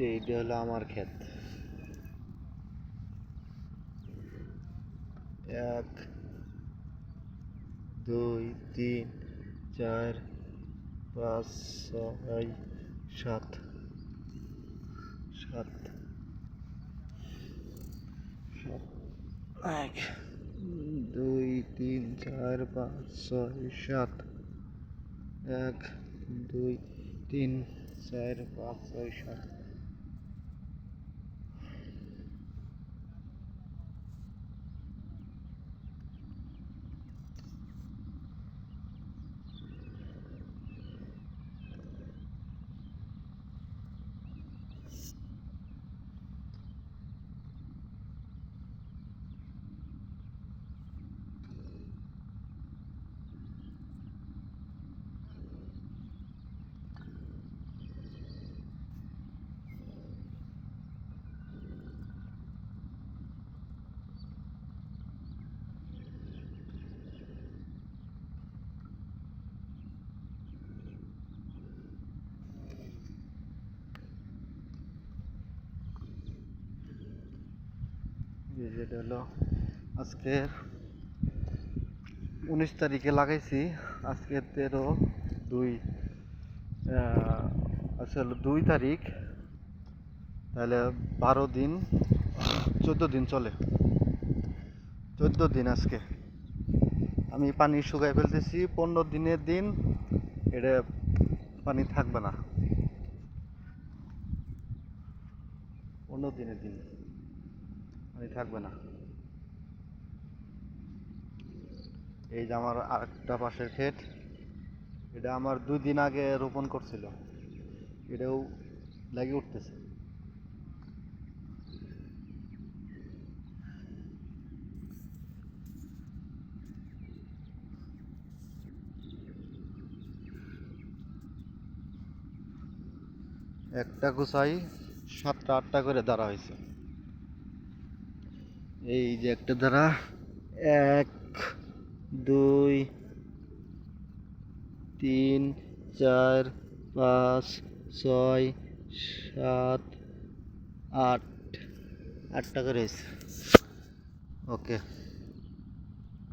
এইটা হলো আমার ক্ষেত। 1 2 3 4 5 6 7 7 1 2 3 4 5 6 7 1 2 3 4 5 6 7। যেটা হলো আজকে 19 তারিখে লাগাইছি, আজকে 13/2, আজকে হলো 2 তারিখ, তাহলে 12 দিন 14 দিন চলে, 14 দিন। আজকে আমি পানি শুকাই ফেলতেছি, 15 দিনের দিন এটা পানি থাকবে না, 15 দিনের দিন পানি থাকবে না। এই যে আমার আরেকটা পাশের ক্ষেত, এটা আমার 2 দিন আগে রোপণ করছিল, এটাও লাগিয়ে উঠতেছে। একটা গোছাই 7টা 8টা করে দাঁড়া হয়েছে। এই যে একটা দাঁড়া, 1 2 3 4 5 6 7 8, 8টা করে হয়েছে। ওকে।